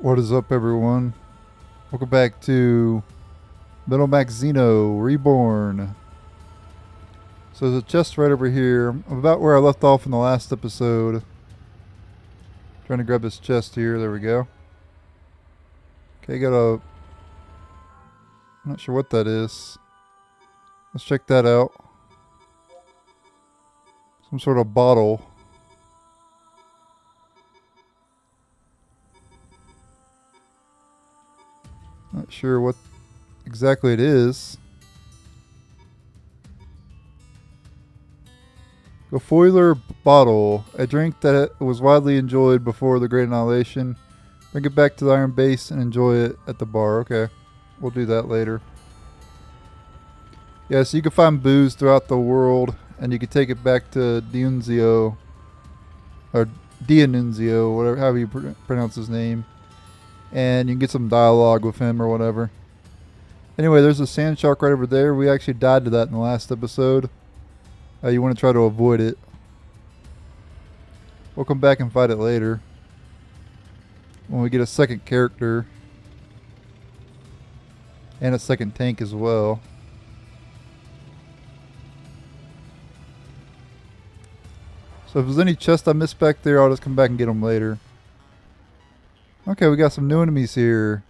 What is up, everyone? Welcome back to Middle Max Xeno Reborn. So there's a chest right over here. I'm about where I left off in the last episode. Trying to grab this chest here. There we go. Okay, got a... I'm not sure what that is. Let's check that out. Some sort of bottle. Not sure what exactly it is. A Foiler bottle, a drink that was widely enjoyed before the Great Annihilation. Bring it back to the Iron Base and enjoy it at the bar. Okay, we'll do that later. Yeah, so you can find booze throughout the world, and you can take it back to Diunzio, or Dionunzio, whatever, however you pronounce his name. And you can get some dialogue with him or whatever. Anyway, there's a sand shark right over there. We actually died to that in the last episode. You want to try to avoid it. We'll come back and fight it later when we get a second character and a second tank as well. So if there's any chest I missed back there, I'll just come back and get them later. Okay, we got some new enemies here.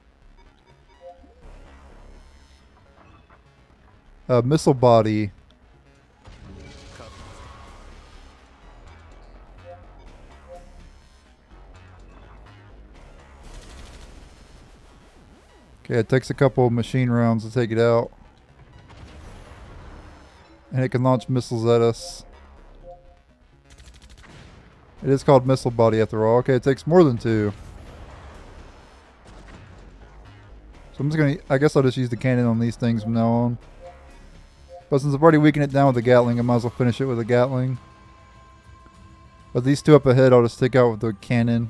Missile body. Okay, it takes a couple of machine rounds to take it out. And it can launch missiles at us. It is called missile body after all. Okay, it takes more than two. So I'm just gonna, I guess I'll just use the cannon on these things from now on. But since I've already weakened it down with the Gatling, I might as well finish it with a Gatling. But these two up ahead, I'll just take out with the cannon.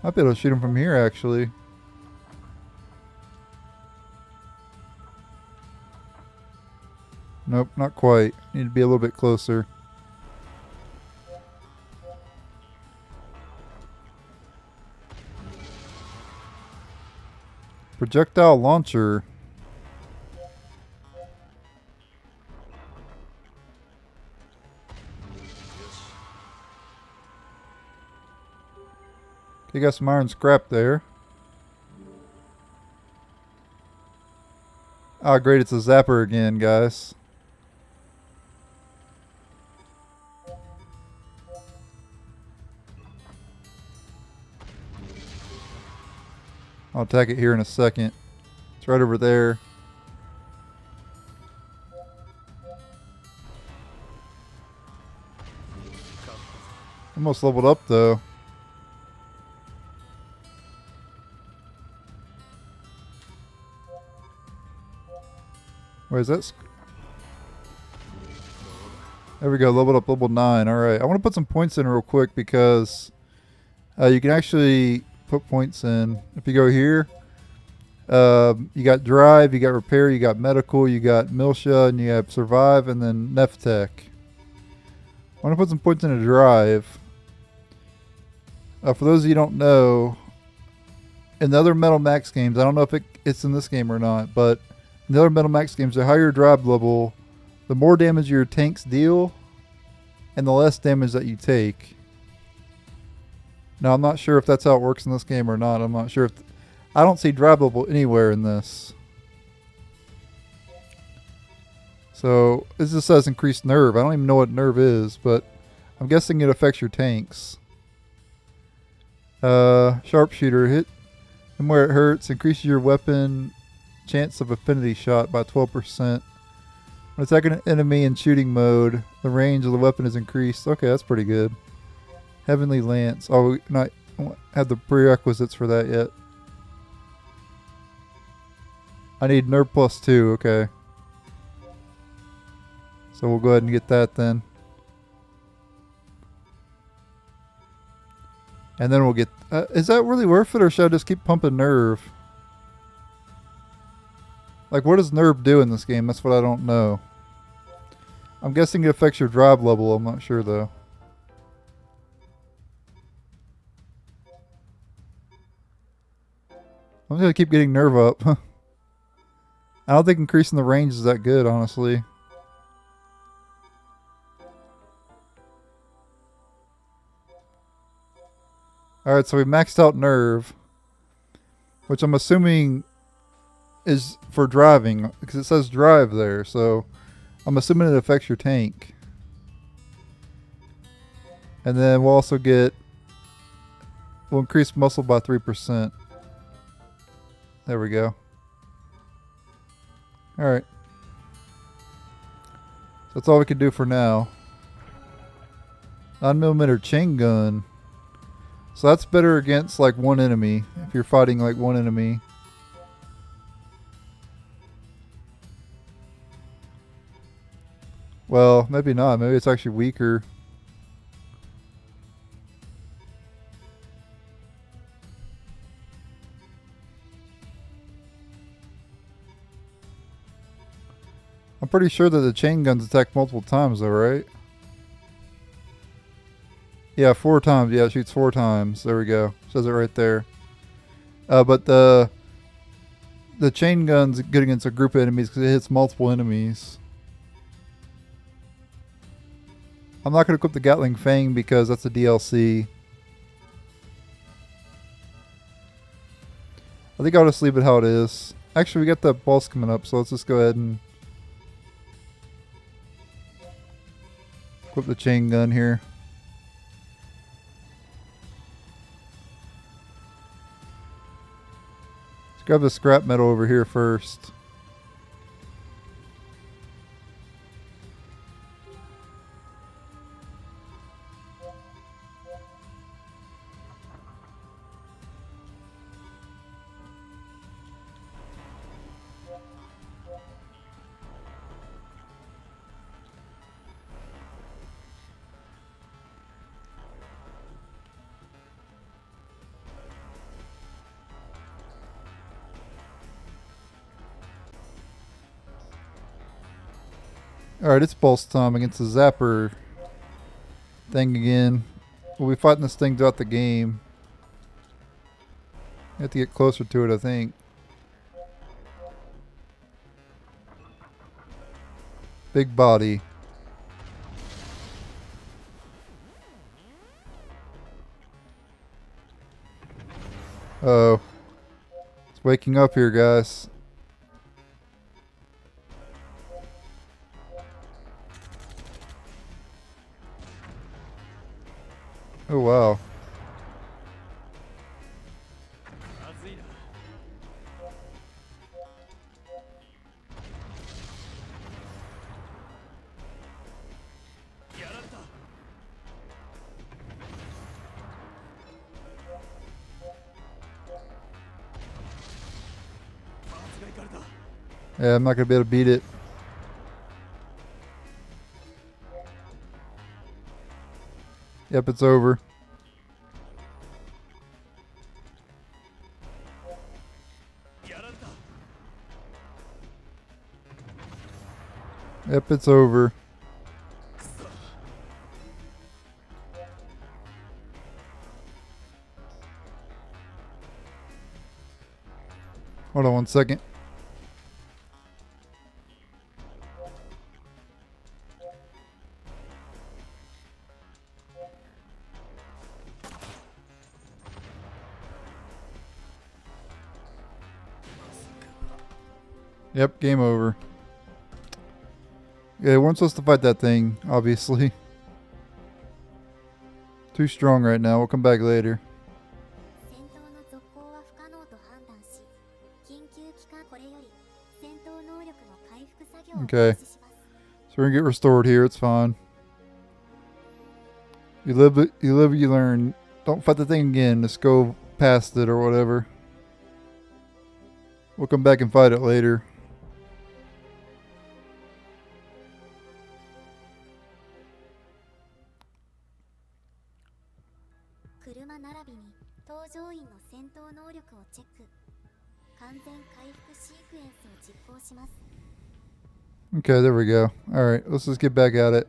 Might be able to shoot them from here, actually. Nope, not quite. Need to be a little bit closer. Projectile launcher. You got some iron scrap there. Ah, great, it's a zapper again, guys. I'll attack it here in a second. It's right over there. Almost leveled up though. Where is that? There we go, leveled up, level 9. Alright, I want to put some points in real quick because you can actually put points in. If you go here, you got drive, you got repair, you got medical, you got militia, and you have survive, and then Neftech. I want to put some points in a drive. For those of you who don't know, in the other Metal Max games, I don't know if it's in this game or not, but in the other Metal Max games, the higher your drive level, the more damage your tanks deal, and the less damage that you take. Now, I'm not sure if that's how it works in this game or not. I'm not sure if... I don't see drive level anywhere in this. So, this just says increased nerve. I don't even know what nerve is, but I'm guessing it affects your tanks. Sharpshooter. Hit and where it hurts. Increases your weapon chance of affinity shot by 12%. When attacking an enemy in shooting mode, the range of the weapon is increased. Okay, that's pretty good. Heavenly Lance. Oh, we not have the prerequisites for that yet. I need nerve plus 2. Okay. So we'll go ahead and get that then. And then we'll get... is that really worth it, or should I just keep pumping nerve? Like, what does nerve do in this game? That's what I don't know. I'm guessing it affects your drive level. I'm not sure, though. I'm gonna keep getting nerve up. I don't think increasing the range is that good, honestly. Alright, so we maxed out nerve, which I'm assuming is for driving, because it says drive there, so I'm assuming it affects your tank. And then we'll also we'll increase muscle by 3%. There we go. Alright. So that's all we can do for now. 9mm chain gun. So that's better against like one enemy, if you're fighting like one enemy. Well, maybe not. Maybe it's actually weaker. I'm pretty sure that the chain guns attack multiple times though, right? Yeah, 4 times. Yeah, it shoots 4 times. There we go. Says it right there. But the chain gun's good against a group of enemies because it hits multiple enemies. I'm not going to equip the Gatling Fang because that's a DLC. I think I'll just leave it how it is. Actually, we got the boss coming up, so let's just go ahead and equip the chain gun here. Let's grab the scrap metal over here first. Alright, it's boss time against the Zapper thing again. We'll be fighting this thing throughout the game. I have to get closer to it, I think. Big body. Oh. It's waking up here, guys. Oh, wow. Yeah, I'm not going to be able to beat it. Yep, it's over. Yep, it's over. Hold on one second. Yep, game over. Yeah, we weren't supposed to fight that thing, obviously. Too strong right now. We'll come back later. Okay. So we're gonna get restored here. It's fine. You live, you learn. Don't fight the thing again. Just go past it or whatever. We'll come back and fight it later. Okay, there we go. Alright, let's just get back at it.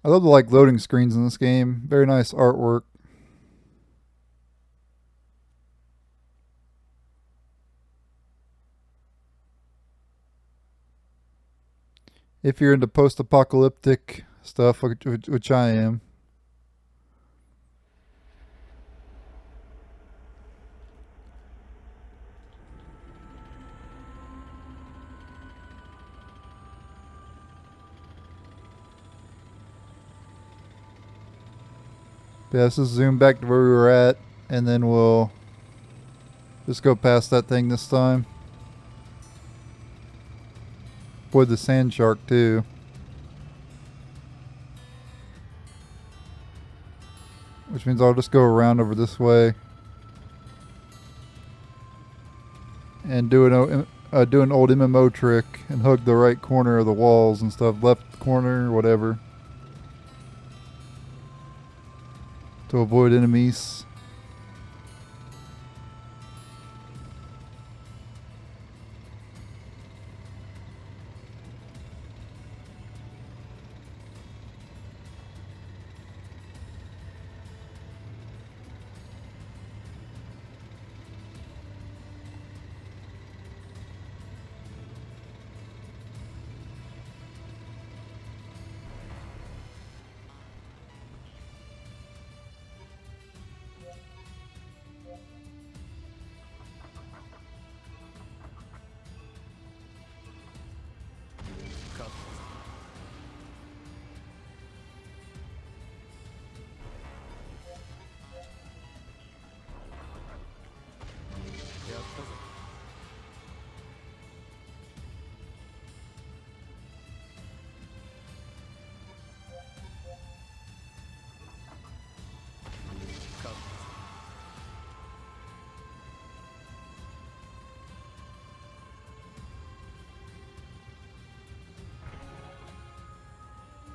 I love the like loading screens in this game. Very nice artwork. If you're into post-apocalyptic stuff, which I am. Yeah, let's just zoom back to where we were at, and then we'll just go past that thing this time. Avoid the sand shark too. Which means I'll just go around over this way. And do an old MMO trick and hug the right corner of the walls and stuff. Left corner, whatever. To avoid enemies.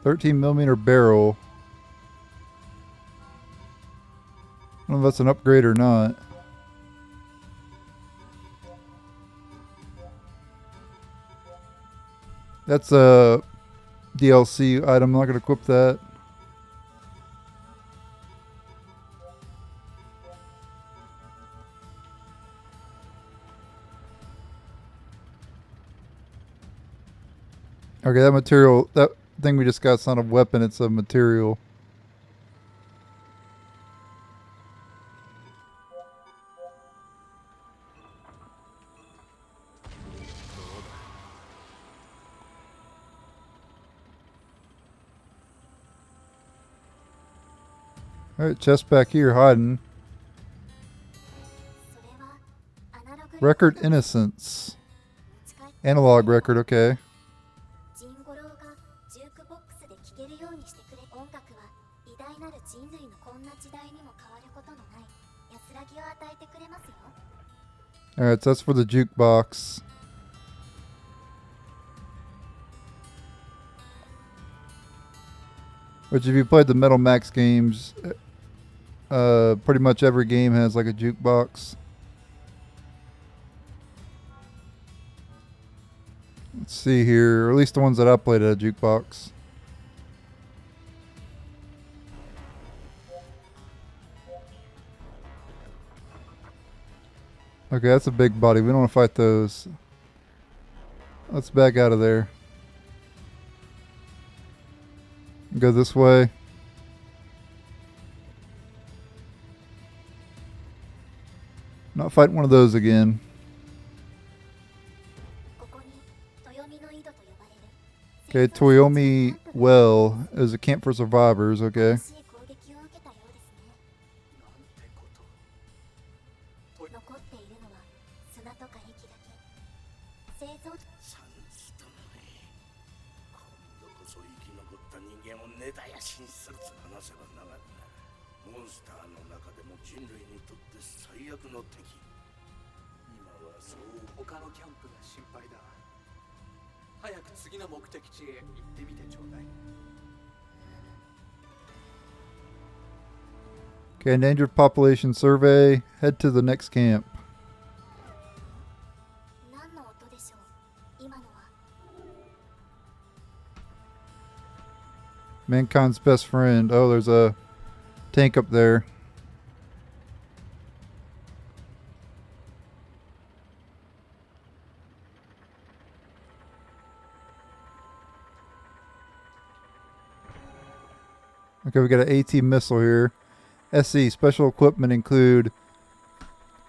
.13mm barrel. I don't know if that's an upgrade or not. That's a DLC item. I'm not going to equip that. Okay, that material, that thing we just got, it's not a weapon, it's a material. Alright, chest back here hiding. Record innocence. Analog record, okay. Alright, so that's for the jukebox. Which if you played the Metal Max games, pretty much every game has like a jukebox. Let's see here, or at least the ones that I played had a jukebox. Okay, that's a big body. We don't want to fight those. Let's back out of there. Go this way. Not fighting one of those again. Okay, Toyomi Well is a camp for survivors, okay. Okay, endangered population survey. Head to the next camp. Mankind's best friend. Oh, there's a tank up there. Okay, we got an AT missile here. SC special equipment include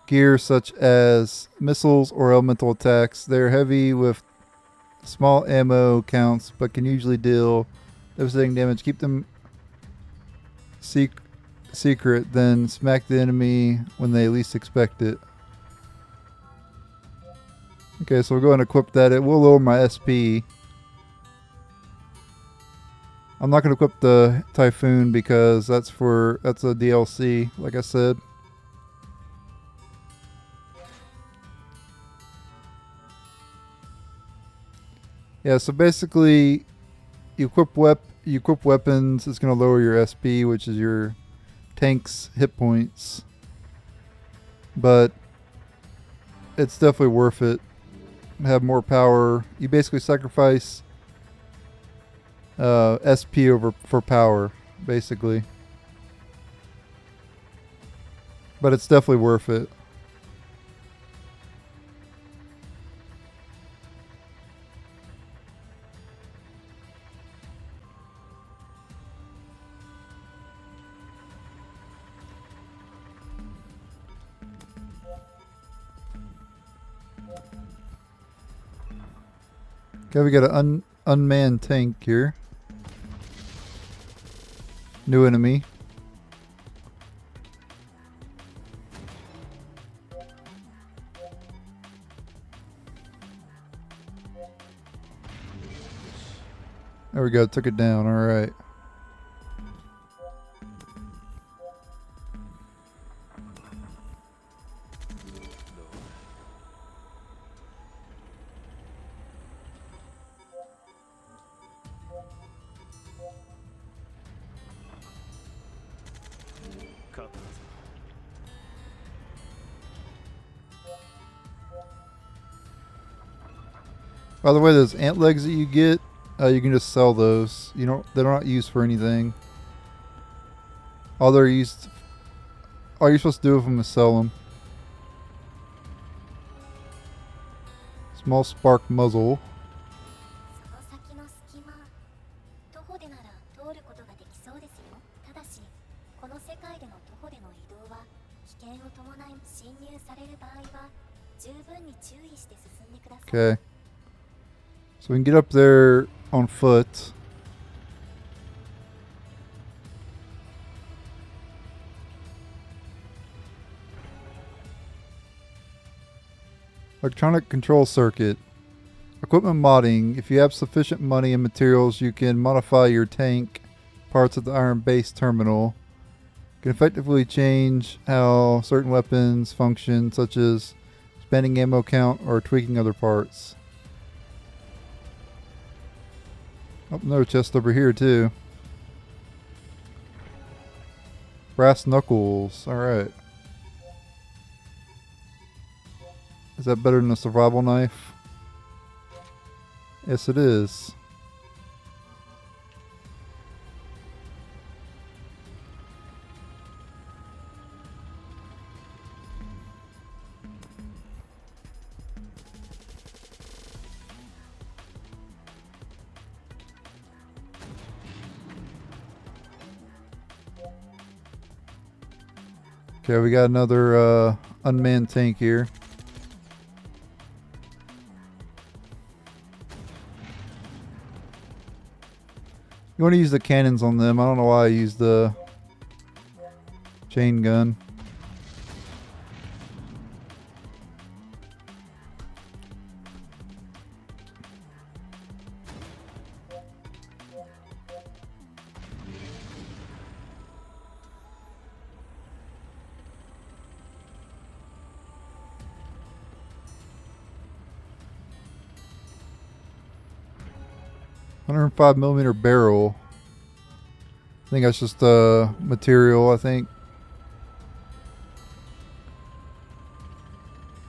gear such as missiles or elemental attacks. They're heavy with small ammo counts, but can usually deal devastating damage. Keep them secret, then smack the enemy when they least expect it. Okay, so we'll go and equip that. It will lower my SP. I'm not going to equip the Typhoon because that's a DLC, like I said. Yeah, so basically, you equip weapons. It's going to lower your SP, which is your tank's hit points. But it's definitely worth it. Have more power. You basically sacrifice SP for power, basically. But it's definitely worth it. Okay, we got an unmanned tank here. New enemy. There we go, took it down, alright. By the way, those ant legs that you get, you can just sell those. They're not used for anything. All you're supposed to do with them is sell them. Small spark muzzle. Okay. So we can get up there on foot. Electronic control circuit. Equipment modding. If you have sufficient money and materials, you can modify your tank parts at the Iron Base terminal. You can effectively change how certain weapons function, such as expanding ammo count or tweaking other parts. Oh, another chest over here too. Brass knuckles. Alright. Is that better than a survival knife? Yes, it is. Okay, we got another unmanned tank here. You want to use the cannons on them. I don't know why I used the chain gun. $105mm barrel. I think that's just material, I think.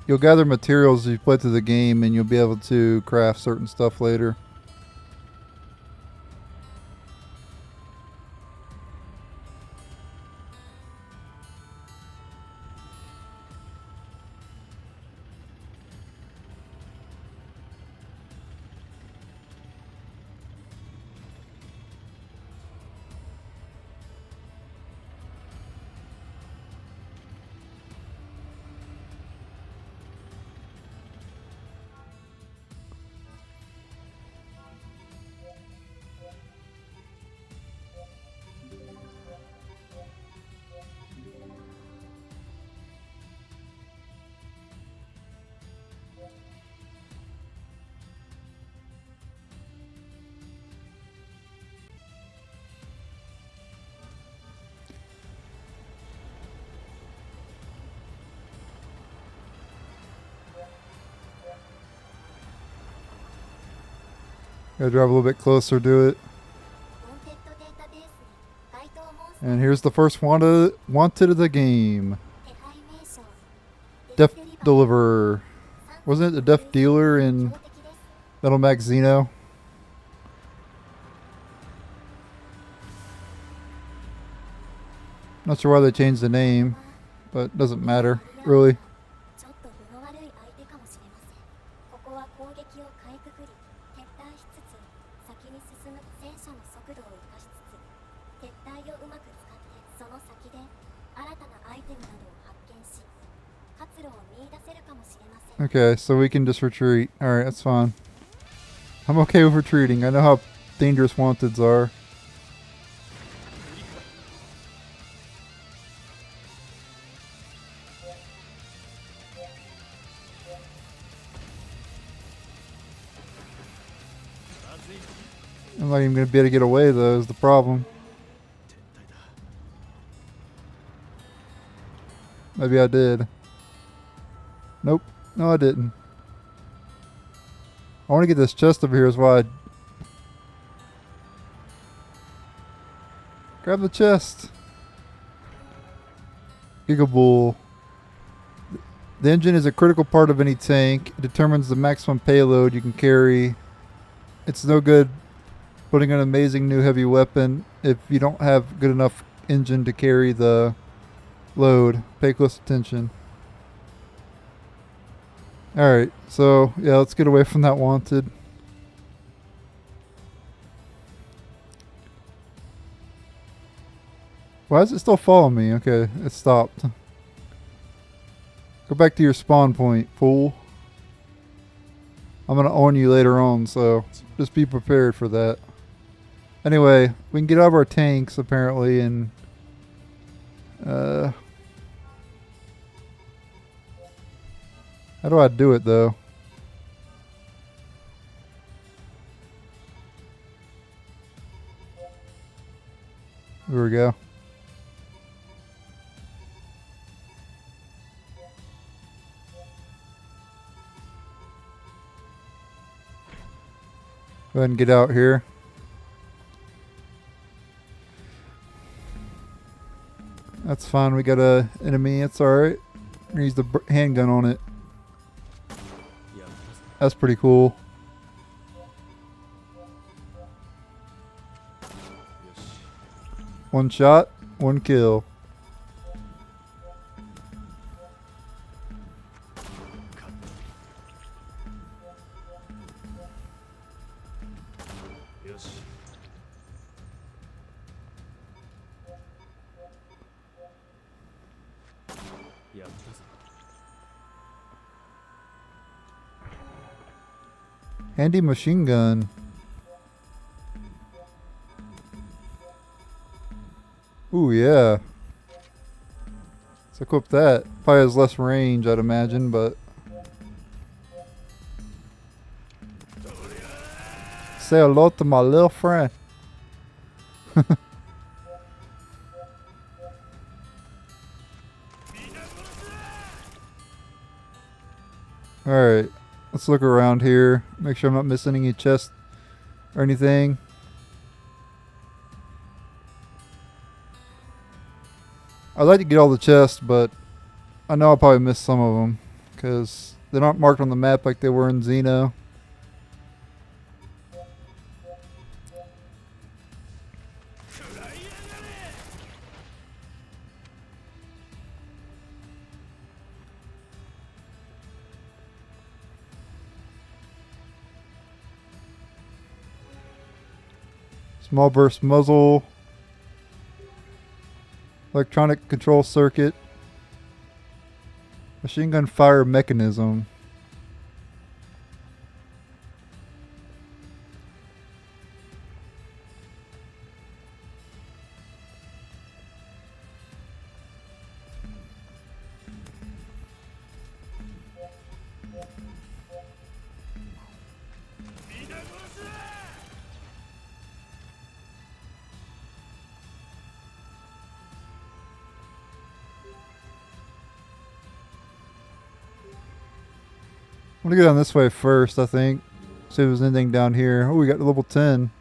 You'll gather materials as you play through the game and you'll be able to craft certain stuff later. Gotta drive a little bit closer to it. And here's the first wanted of the game. Death Deliverer. Wasn't it the Death Dealer in Metal Max Xeno? Not sure why they changed the name, but it doesn't matter, really. Okay, so we can just retreat. Alright, that's fine. I'm okay with retreating. I know how dangerous wanteds are. I'm not even going to be able to get away, though, is the problem. Maybe I did. Nope. No, I didn't. I want to get this chest over here is why I... Grab the chest. Gigabull. The engine is a critical part of any tank. It determines the maximum payload you can carry. It's no good putting an amazing new heavy weapon if you don't have good enough engine to carry the load. Pay close attention. Alright, so yeah, let's get away from that wanted. Why does it still follow me? Okay, it stopped. Go back to your spawn point, fool. I'm gonna own you later on, so just be prepared for that. Anyway, we can get out of our tanks apparently and how do I do it though? There we go. Go ahead and get out here. That's fine, we got a enemy, it's alright. Use the handgun on it. That's pretty cool. One shot, one kill. Handy machine gun. Ooh, yeah. Let's equip that. Probably has less range, I'd imagine, but... Say hello to my little friend. Alright. Let's look around here. Make sure I'm not missing any chests or anything. I'd like to get all the chests, but I know I'll probably miss some of them because they're not marked on the map like they were in Xeno. Small burst muzzle. Electronic control circuit. Machine gun fire mechanism. I'm gonna go down this way first, I think. See if there's anything down here. Oh, we got level 10.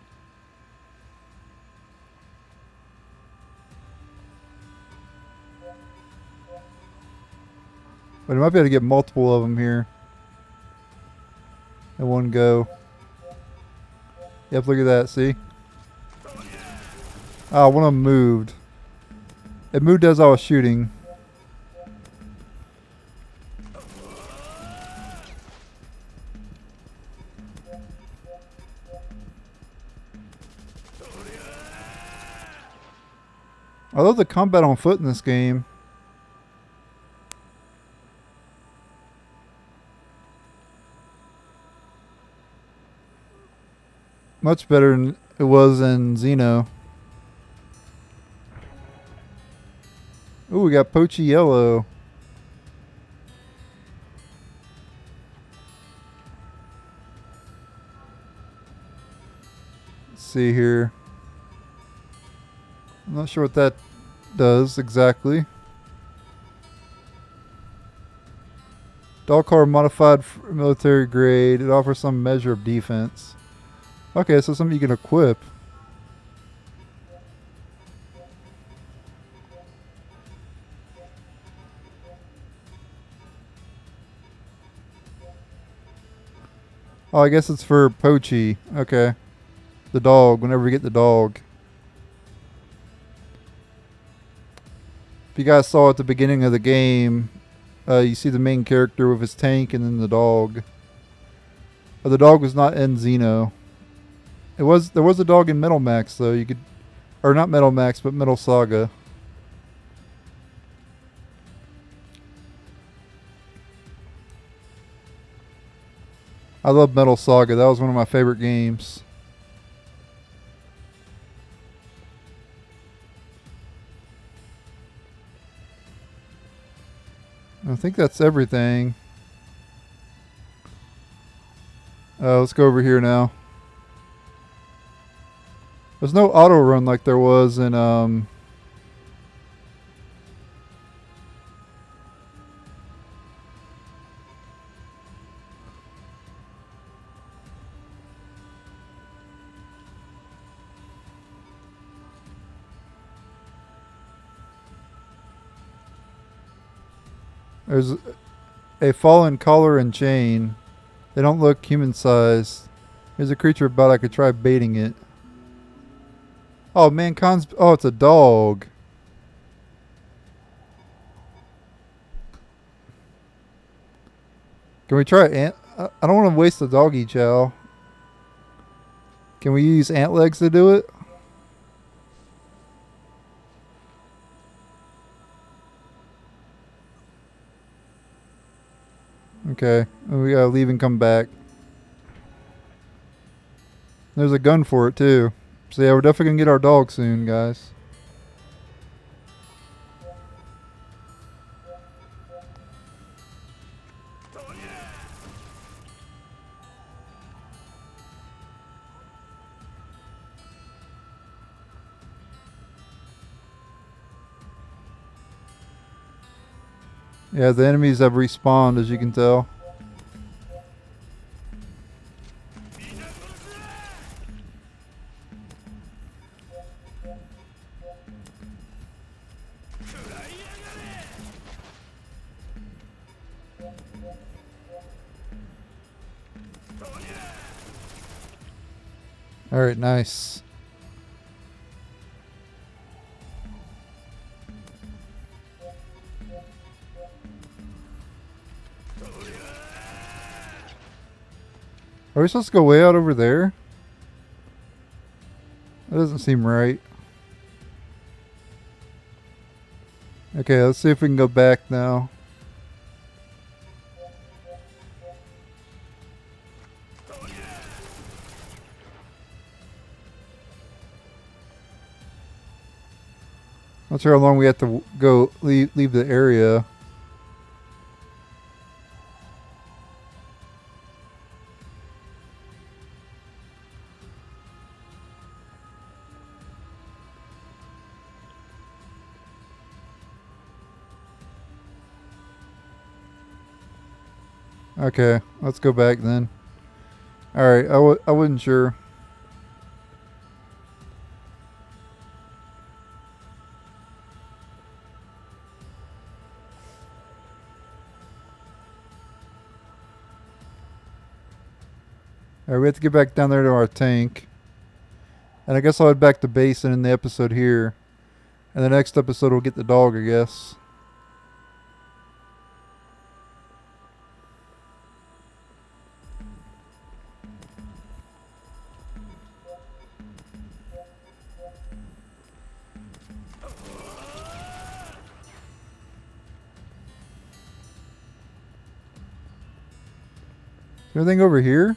But I might be able to get multiple of them here in one go. Yep, look at that, see? Oh, one of them moved. It moved as I was shooting. I love the combat on foot in this game. Much better than it was in Xeno. Ooh, we got Poachy Yellow. Let's see here. I'm not sure what that does exactly. Dog car modified for military grade. It offers some measure of defense. Okay, so something you can equip. Oh, I guess it's for Poachy. Okay. The dog, whenever we get the dog. If you guys saw at the beginning of the game, you see the main character with his tank and then the dog. But the dog was not in Xeno. There was a dog in Metal Max though. You could, or not Metal Max, but Metal Saga. I love Metal Saga. That was one of my favorite games. I think that's everything. Let's go over here now. There's no auto run like there was in there's a fallen collar and chain. They don't look human sized. Here's a creature but I could try baiting it. Oh, mankind's... Oh, it's a dog. Can we try ant... I don't want to waste the doggy chow. Can we use ant legs to do it? Okay. We gotta leave and come back. There's a gun for it, too. So yeah, we're definitely gonna get our dog soon, guys. Yeah, the enemies have respawned, as you can tell. Alright, nice. Are we supposed to go way out over there? That doesn't seem right. Okay, let's see if we can go back now. Not sure how long we have to go leave the area. Okay, let's go back then. Alright, I wasn't sure. Alright, we have to get back down there to our tank. And I guess I'll head back to base and end the episode here. And the next episode we'll get the dog, I guess. Is there anything over here?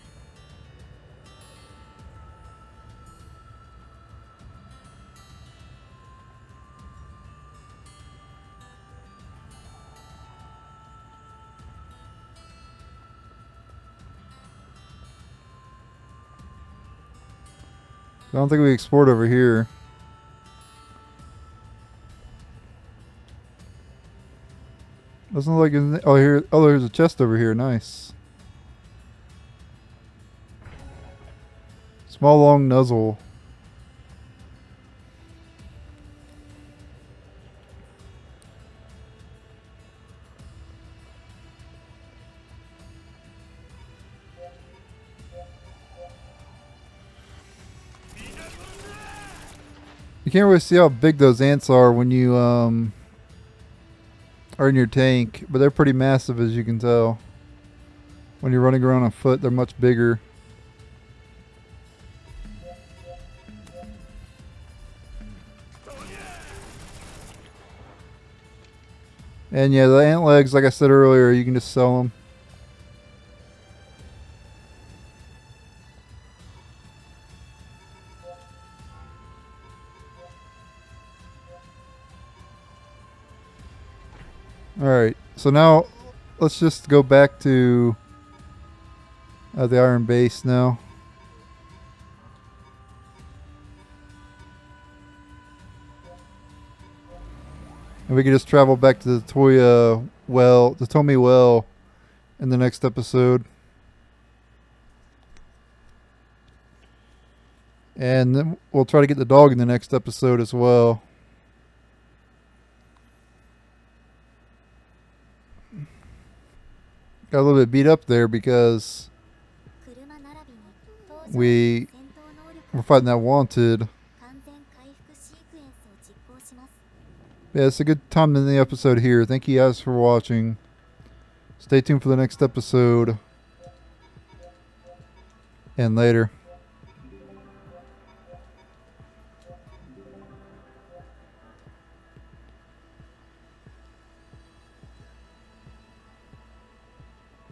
I don't think we explored over here. Doesn't look like oh here. Oh, there's a chest over here. Nice. Small long nuzzle. You can't really see how big those ants are when you are in your tank, but they're pretty massive as you can tell. When you're running around on foot, they're much bigger. And yeah, the ant legs, like I said earlier, you can just sell them. Alright, so now let's just go back to the iron base now. And we can just travel back to the Toya well, the Tomi well in the next episode. And then we'll try to get the dog in the next episode as well. Got a little bit beat up there because we're fighting that wanted. Yeah, it's a good time in the episode here. Thank you guys for watching. Stay tuned for the next episode. And later.